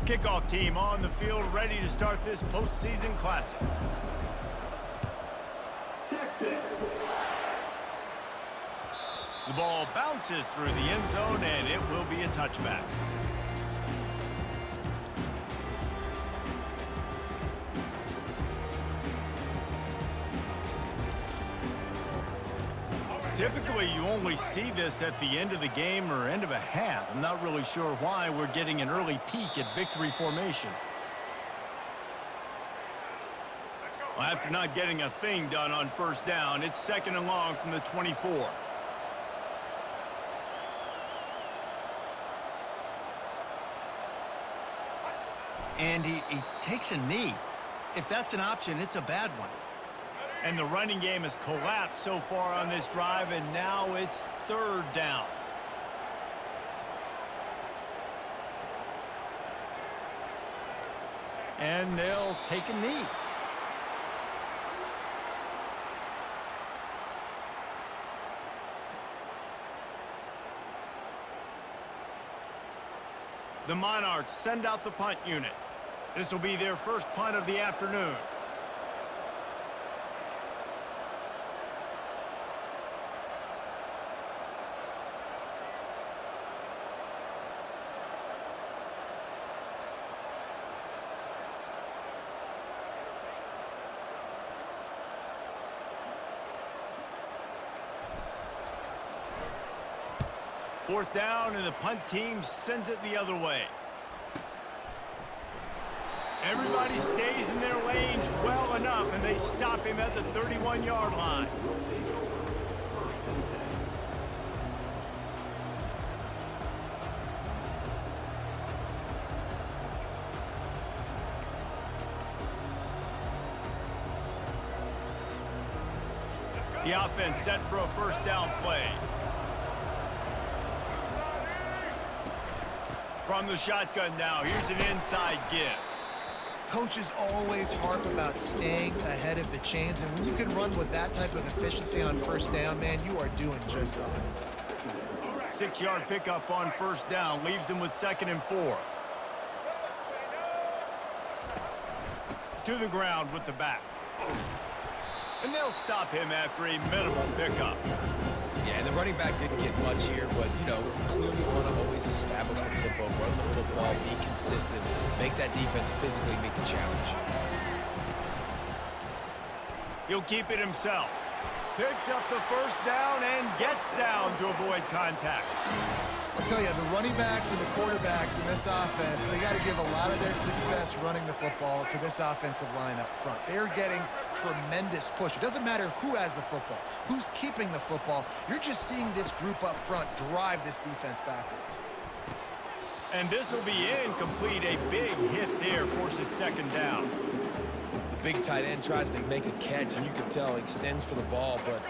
Kickoff team on the field ready to start this postseason classic. Texas. The ball bounces through the end zone, and it will be a touchback. Typically, you only see this at the end of the game or end of a half. I'm not really sure why we're getting an early peek at victory formation. Well, after not getting a thing done on first down, it's 2nd and long from the 24. And he takes a knee. If that's an option, it's a bad one. And the running game has collapsed so far on this drive, and now it's 3rd down. And they'll take a knee. The Monarchs send out the punt unit. This will be their first punt of the afternoon. Fourth down, and the punt team sends it the other way. Everybody stays in their lanes well enough, and they stop him at the 31-yard line. The offense set for a first down play. From the shotgun now, here's an inside give. Coaches always harp about staying ahead of the chains, and when you can run with that type of efficiency on first down, man, you are doing just that. 6-yard pickup on first down leaves them with 2nd and 4. To the ground with the back. And they'll stop him after a minimal pickup. Yeah, and the running back didn't get much here, but, you know, clearly want to always establish the tempo, run the football, be consistent, make that defense physically meet the challenge. He'll keep it himself. Picks up the first down and gets down to avoid contact. I'll tell you, the running backs and the quarterbacks in this offense, they got to give a lot of their success running the football to this offensive line up front. They're getting tremendous push. It doesn't matter who has the football, who's keeping the football. You're just seeing this group up front drive this defense backwards. And this will be incomplete. A big hit there forces 2nd down. The big tight end tries to make a catch, and you can tell he extends for the ball, but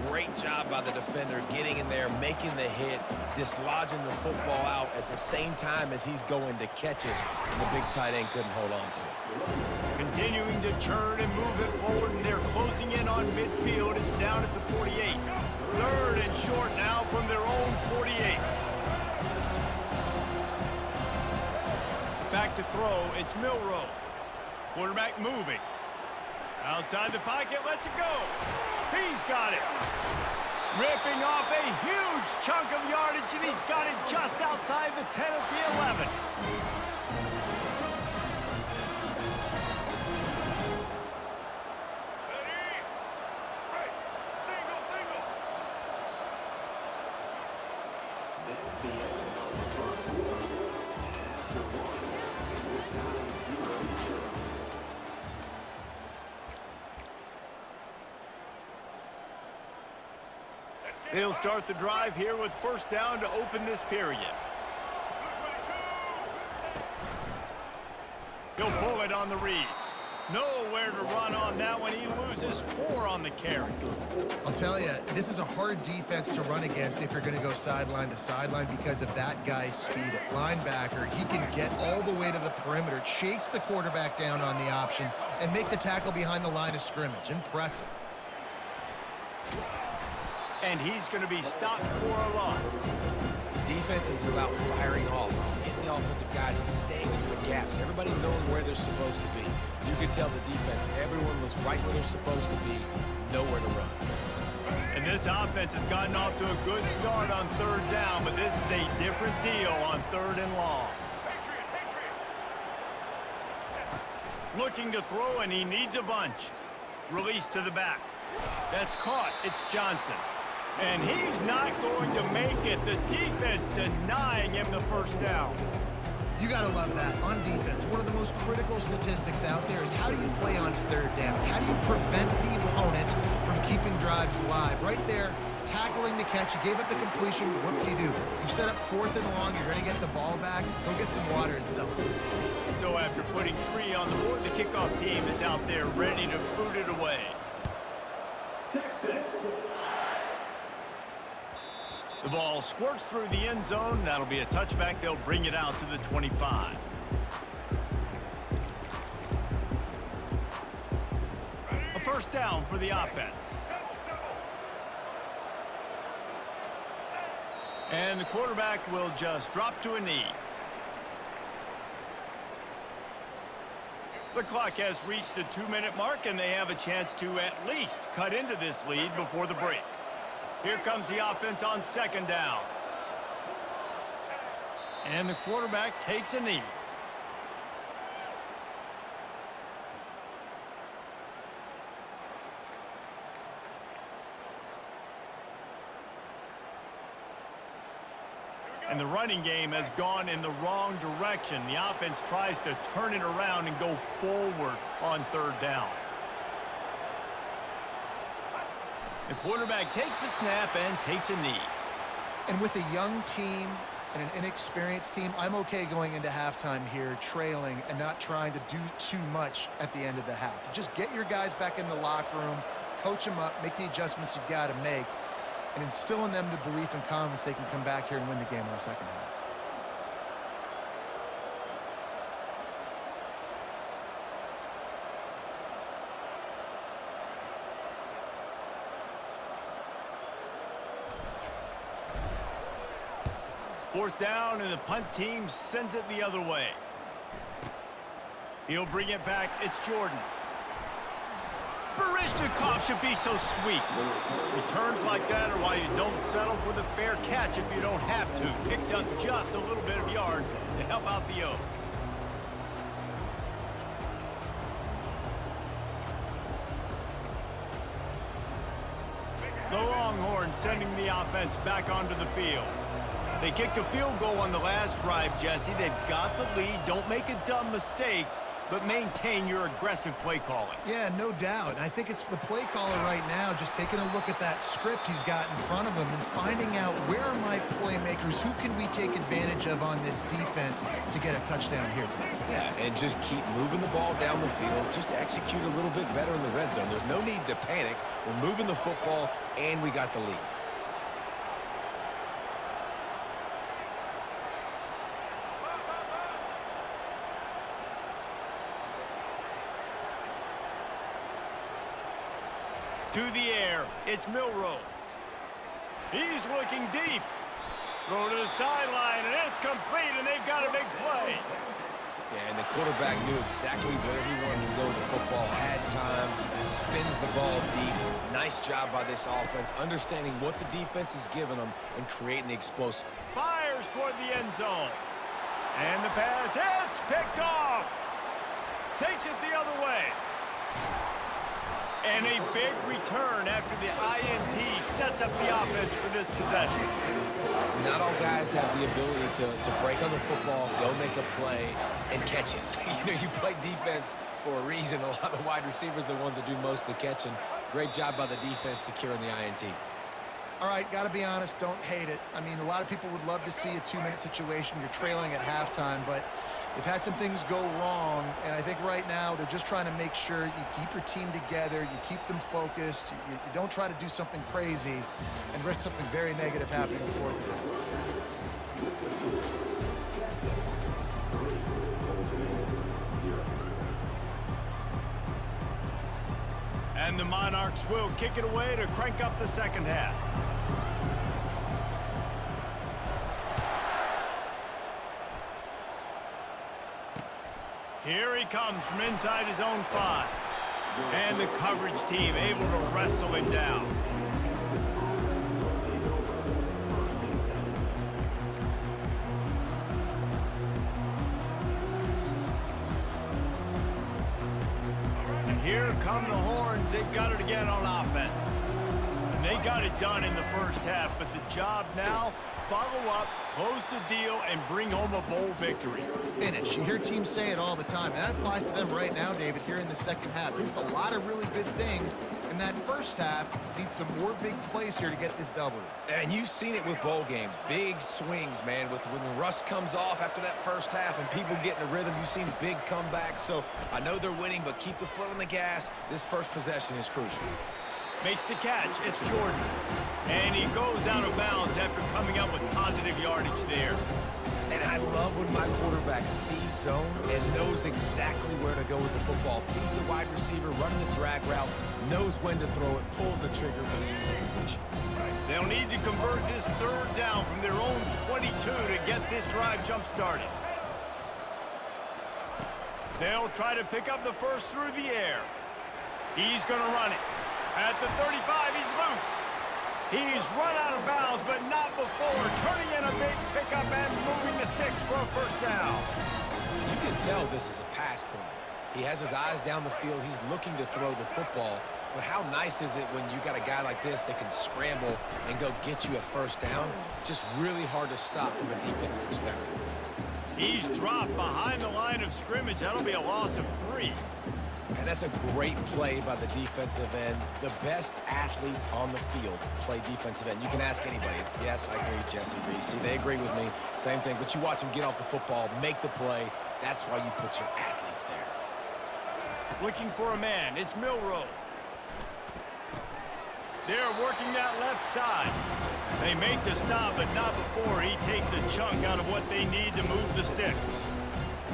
great job by the defender getting in there, making the hit, dislodging the football out at the same time as he's going to catch it, and the big tight end couldn't hold on to it. Continuing to turn and move it forward, and they're closing in on midfield. It's down at the 48. 3rd and short now from their own 48. Back to throw, it's Milroe. Quarterback moving. Outside the pocket, lets it go. He's got it. Ripping off a huge chunk of yardage, and he's got it just outside the 10 of the 11. They'll start the drive here with first down to open this period. He'll pull it on the read. Nowhere to run on that one. He loses 4 on the carry. I'll tell you, this is a hard defense to run against if you're going to go sideline to sideline because of that guy's speed at linebacker. He can get all the way to the perimeter, chase the quarterback down on the option, and make the tackle behind the line of scrimmage. Impressive. And he's going to be stopped for a loss. Defense is about firing off, getting the offensive guys and staying in their gaps, everybody knowing where they're supposed to be. You could tell the defense, everyone was right where they're supposed to be, nowhere to run. And this offense has gotten off to a good start on third down, but this is a different deal on third and long. Looking to throw, and he needs a bunch. Release to the back. That's caught. It's Johnson. And he's not going to make it. The defense denying him the first down. You got to love that. On defense, one of the most critical statistics out there is how do you play on third down? How do you prevent the opponent from keeping drives alive? Right there, tackling the catch. You gave up the completion. What do? You set up fourth and long. You're going to get the ball back. Go get some water and celebrate. So after putting 3 on the board, the kickoff team is out there ready to boot it away. Texas. The ball squirts through the end zone. That'll be a touchback. They'll bring it out to the 25. A first down for the offense. And the quarterback will just drop to a knee. The clock has reached the 2-minute mark, and they have a chance to at least cut into this lead before the break. Here comes the offense on second down. And the quarterback takes a knee. And the running game has gone in the wrong direction. The offense tries to turn it around and go forward on third down. The quarterback takes a snap and takes a knee. And with a young team and an inexperienced team, I'm okay going into halftime here, trailing and not trying to do too much at the end of the half. Just get your guys back in the locker room, coach them up, make the adjustments you've got to make, and instill in them the belief and confidence they can come back here and win the game in the second half. Fourth down, and the punt team sends it the other way. He'll bring it back. It's Jordan. Barishnikov should be so sweet. Returns like that are why you don't settle for the fair catch if you don't have to. Picks up just a little bit of yards to help out the O. The Longhorns sending the offense back onto the field. They kicked a field goal on the last drive, Jesse. They've got the lead. Don't make a dumb mistake, but maintain your aggressive play calling. Yeah, no doubt. I think it's the play caller right now just taking a look at that script he's got in front of him and finding out where are my playmakers, who can we take advantage of on this defense to get a touchdown here. Yeah, and just keep moving the ball down the field, just to execute a little bit better in the red zone. There's no need to panic. We're moving the football, and we got the lead. To the air, it's Milroe. He's looking deep. Throw to the sideline, and it's complete, and they've got a big play. Yeah, and the quarterback knew exactly where he wanted to go with the football, had time, spins the ball deep. Nice job by this offense, understanding what the defense is giving them and creating the explosive. Fires toward the end zone. And the pass hits, picked off. Takes it the other way. And a big return after the INT sets up the offense for this possession. Not all guys have the ability to break on the football, go make a play, and catch it. You play defense for a reason. A lot of the wide receivers are the ones that do most of the catching. Great job by the defense securing the INT. All right, got to be honest, don't hate it. I mean, a lot of people would love to see a 2-minute situation. You're trailing at halftime, but they've had some things go wrong, and I think right now they're just trying to make sure you keep your team together, you keep them focused, you don't try to do something crazy and risk something very negative happening before the game. And the Monarchs will kick it away to crank up the second half. Here he comes from inside his own 5. And the coverage team able to wrestle him down. And here come the Horns. They've got it again on offense. And they got it done in the first half, but the job now, follow up, close the deal, and bring home a bowl victory. Finish. You hear teams say it all the time. And that applies to them right now, David, here in the second half. It's a lot of really good things. And that first half needs some more big plays here to get this W. And you've seen it with bowl games. Big swings, man. When the rust comes off after that first half and people get in the rhythm, you've seen big comebacks. So I know they're winning, but keep the foot on the gas. This first possession is crucial. Makes the catch. It's Jordan. And he goes out of bounds after coming up with positive yardage there. And I love when my quarterback sees zone and knows exactly where to go with the football. Sees the wide receiver running the drag route, knows when to throw it, pulls the trigger for the easy completion. They'll need to convert this third down from their own 22 to get this drive jump-started. They'll try to pick up the first through the air. He's going to run it. At the 35, he's loose. He's run out of bounds, but not before turning in a big pickup and moving the sticks for a first down. You can tell this is a pass play. He has his eyes down the field. He's looking to throw the football. But how nice is it when you got a guy like this that can scramble and go get you a first down? Just really hard to stop from a defensive perspective. He's dropped behind the line of scrimmage. That'll be a loss of 3. And that's a great play by the defensive end. The best athletes on the field play defensive end. You can ask anybody. Yes, I agree, Jesse, BC. They agree with me. Same thing. But you watch them get off the football, make the play. That's why you put your athletes there. Looking for a man. It's Milroe. They're working that left side. They make the stop, but not before he takes a chunk out of what they need to move the sticks.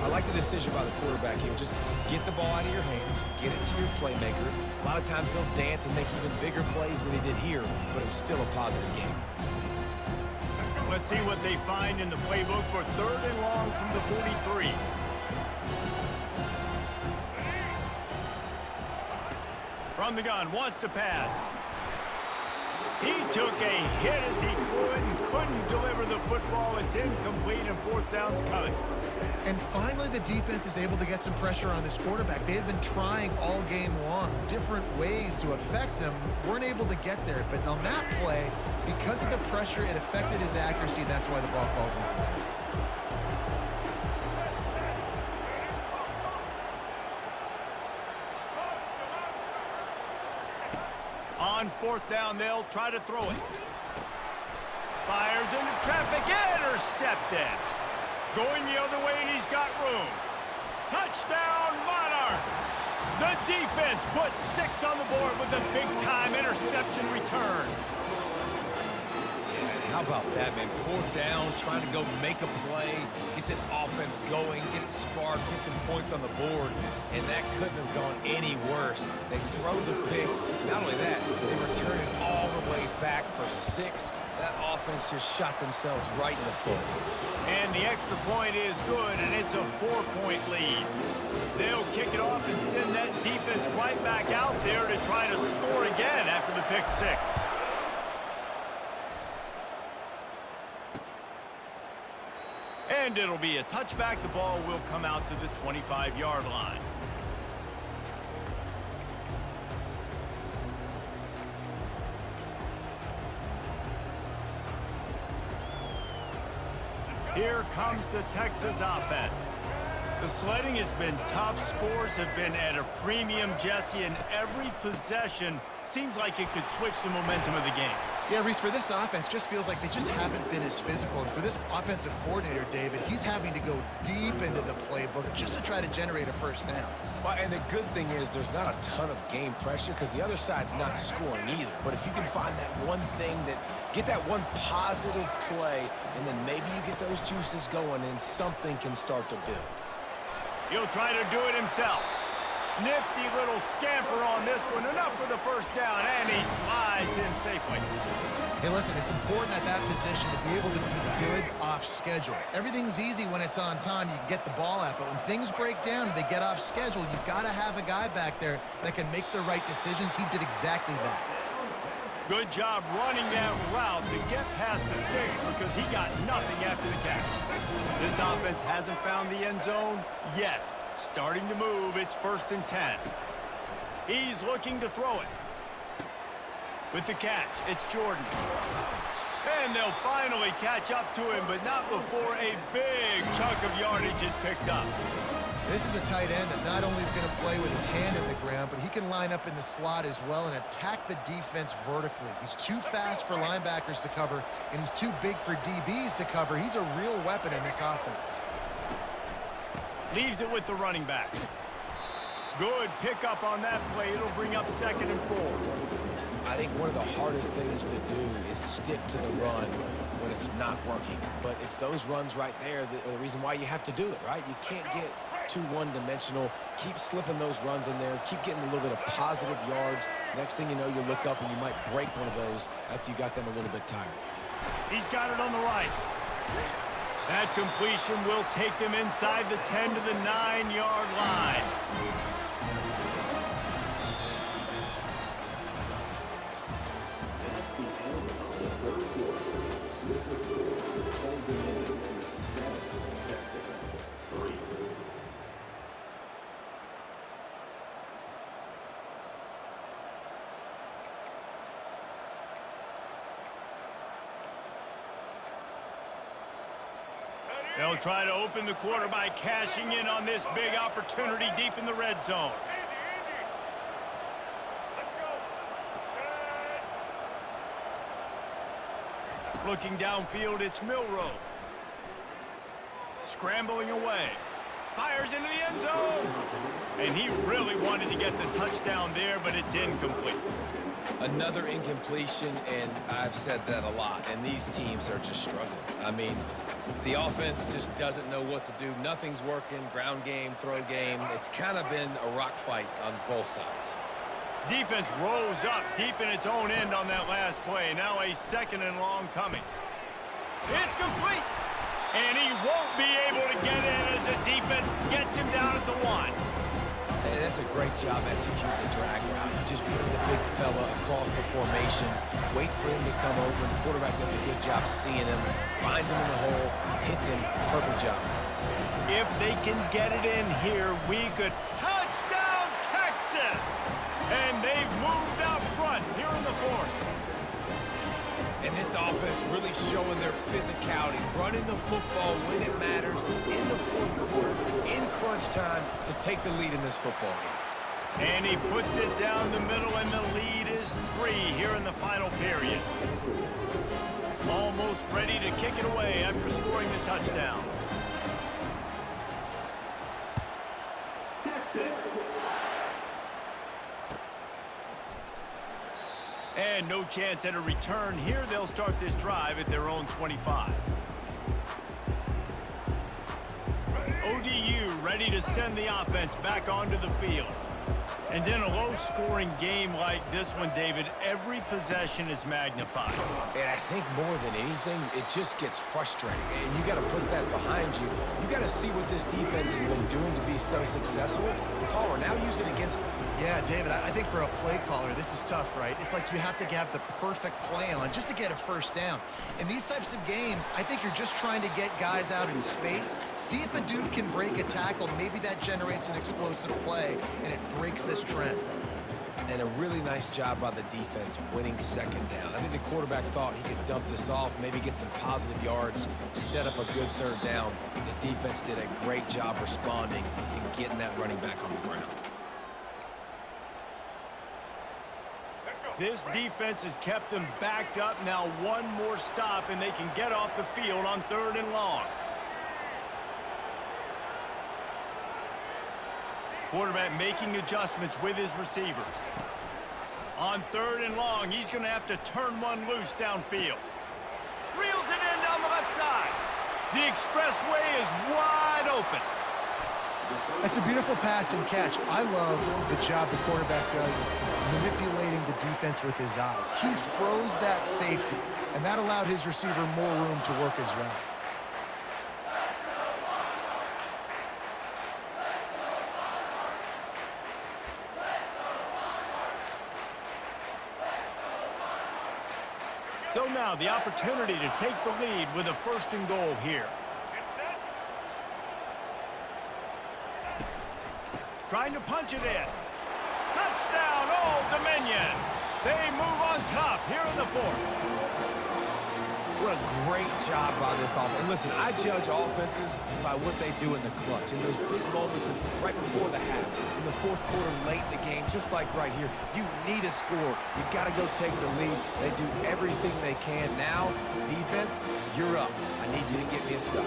I like the decision by the quarterback here. Just get the ball out of your hands, get it to your playmaker. A lot of times he'll dance and make even bigger plays than he did here, but it was still a positive game. Let's see what they find in the playbook for 3rd and long from the 43. From the gun, wants to pass. He took a hit as he threw it and couldn't deliver the football. It's incomplete and 4th down's coming. And finally, the defense is able to get some pressure on this quarterback. They had been trying all game long, different ways to affect him. Weren't able to get there. But on that play, because of the pressure, it affected his accuracy. That's why the ball falls incomplete. On 4th down, they'll try to throw it. Fires into traffic, intercepted. Going the other way, and he's got room. Touchdown, Monarchs! The defense puts 6 on the board with a big-time interception return. How about that, man? 4th down, trying to go make a play, get this offense going, get it sparked, get some points on the board, and that couldn't have gone any worse. They throw the pick. Not only that, they return it all the way back for 6. That offense just shot themselves right in the foot. And the extra point is good, and it's a 4-point lead. They'll kick it off and send that defense right back out there to try to score again after the pick 6. And it'll be a touchback. The ball will come out to the 25-yard line. Here comes the Texas offense. The sledding has been tough. Scores have been at a premium, Jesse, and every possession seems like it could switch the momentum of the game. Yeah, Reese, for this offense, just feels like they just haven't been as physical. And for this offensive coordinator, David, he's having to go deep into the playbook just to try to generate a first down. Well, and the good thing is there's not a ton of game pressure because the other side's not scoring either. But if you can find that one thing get that one positive play, and then maybe you get those juices going and something can start to build. He'll try to do it himself. Nifty little scamper on this one. Enough for the first down, and he slides in safely. Hey, listen, it's important at that position to be able to be good off schedule. Everything's easy when it's on time. You can get the ball out, but when things break down and they get off schedule, you've got to have a guy back there that can make the right decisions. He did exactly that. Good job running that route to get past the sticks because he got nothing after the catch. This offense hasn't found the end zone yet. Starting to move, it's 1st and 10. He's looking to throw it. With the catch, it's Jordan. And they'll finally catch up to him, but not before a big chunk of yardage is picked up. This is a tight end that not only is going to play with his hand in the ground, but he can line up in the slot as well and attack the defense vertically. He's too fast for linebackers to cover, and he's too big for DBs to cover. He's a real weapon in this offense. Leaves it with the running back. Good pickup on that play. It'll bring up 2nd and 4. I think one of the hardest things to do is stick to the run when it's not working. But it's those runs right there that are the reason why you have to do it, right? You can't get too one-dimensional. Keep slipping those runs in there. Keep getting a little bit of positive yards. Next thing you know, you look up and you might break one of those after you got them a little bit tired. He's got it on the right. That completion will take them inside the 10 to the 9-yard line. They'll try to open the quarter by cashing in on this big opportunity deep in the red zone. Looking downfield, it's Milroe. Scrambling away. Fires into the end zone. And he really wanted to get the touchdown there, but it's incomplete. Another incompletion, and I've said that a lot, and these teams are just struggling. I mean, the offense just doesn't know what to do. Nothing's working, ground game, throw game. It's kind of been a rock fight on both sides. Defense rose up deep in its own end on that last play. Now a 2nd and long coming. It's complete. And he won't be able to get in as the defense gets him down at the 1. Hey, that's a great job executing the drag route. You just bring the big fella across the formation, wait for him to come open. The quarterback does a good job seeing him, finds him in the hole, hits him. Perfect job. If they can get it in here, we could touchdown Texas! And they've moved out front here in the 4th. And this offense really showing their physicality, running the football when it matters, in the 4th quarter, in crunch time, to take the lead in this football game. And he puts it down the middle, and the lead is 3 here in the final period. Almost ready to kick it away after scoring the touchdown. Texas. And no chance at a return here. They'll start this drive at their own 25. ODU ready to send the offense back onto the field. And in a low-scoring game like this one, David, every possession is magnified. And I think more than anything, it just gets frustrating. And you got to put that behind you. You got to see what this defense has been doing to be so successful. Caller, now use it against them. Yeah, David, I think for a play caller, this is tough, right? It's like you have to have the perfect play on just to get a first down. In these types of games, I think you're just trying to get guys out in space, see if a dude can break a tackle. Maybe that generates an explosive play, and it breaks this trend. And a really nice job by the defense winning 2nd down. I think the quarterback thought he could dump this off, maybe get some positive yards, set up a good 3rd down. The defense did a great job responding and getting that running back on the ground. This defense has kept them backed up. Now one more stop, and they can get off the field on 3rd and long. Quarterback making adjustments with his receivers. On 3rd and long, he's going to have to turn one loose downfield. Reels it in down the left side. The expressway is wide open. That's a beautiful pass and catch. I love the job the quarterback does manipulating the defense with his eyes. He froze that safety, and that allowed his receiver more room to work his route. So now the opportunity to take the lead with a 1st and goal here. Trying to punch it in. Touchdown, Old Dominion. They move on top here in the 4th. What a great job by this offense. And listen, I judge offenses by what they do in the clutch. In those big moments right before the half, in the 4th quarter, late in the game, just like right here, you need a score. You got to go take the lead. They do everything they can. Now, defense, you're up. I need you to get me a stop.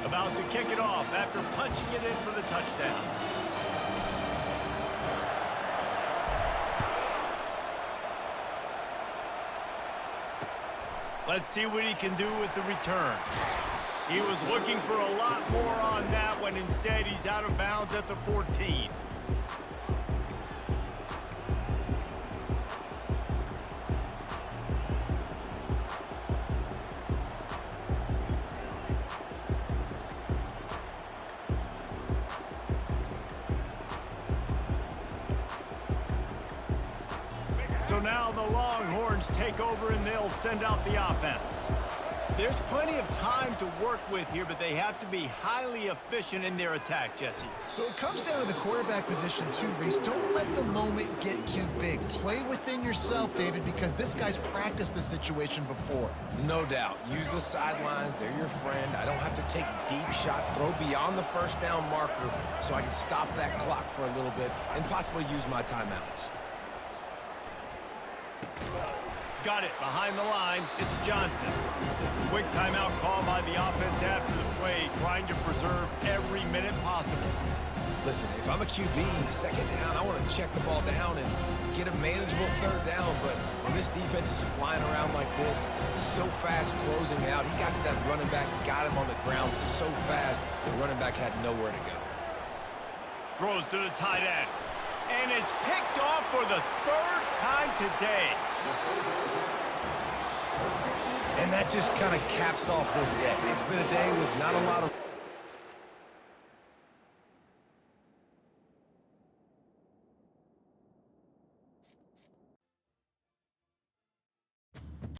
About to kick it off after punching it in for the touchdown. Let's see what he can do with the return. He was looking for a lot more on that when instead he's out of bounds at the 14. So now the Longhorns take over and they'll send out the offense. There's plenty of time to work with here, but they have to be highly efficient in their attack, Jesse. So it comes down to the quarterback position too, Reese. Don't let the moment get too big. Play within yourself, David, because this guy's practiced the situation before. No doubt. Use the sidelines. They're your friend. I don't have to take deep shots, throw beyond the 1st down marker so I can stop that clock for a little bit and possibly use my timeouts. Got it behind the line. It's Johnson. Quick timeout call by the offense after the play, trying to preserve every minute possible. Listen, if I'm a QB, 2nd down, I want to check the ball down and get a manageable 3rd down. But when this defense is flying around like this, so fast closing out, he got to that running back, got him on the ground so fast, the running back had nowhere to go. Throws to the tight end. And it's picked off for the 3rd time today. And that just kind of caps off this day. It's been a day with not a lot of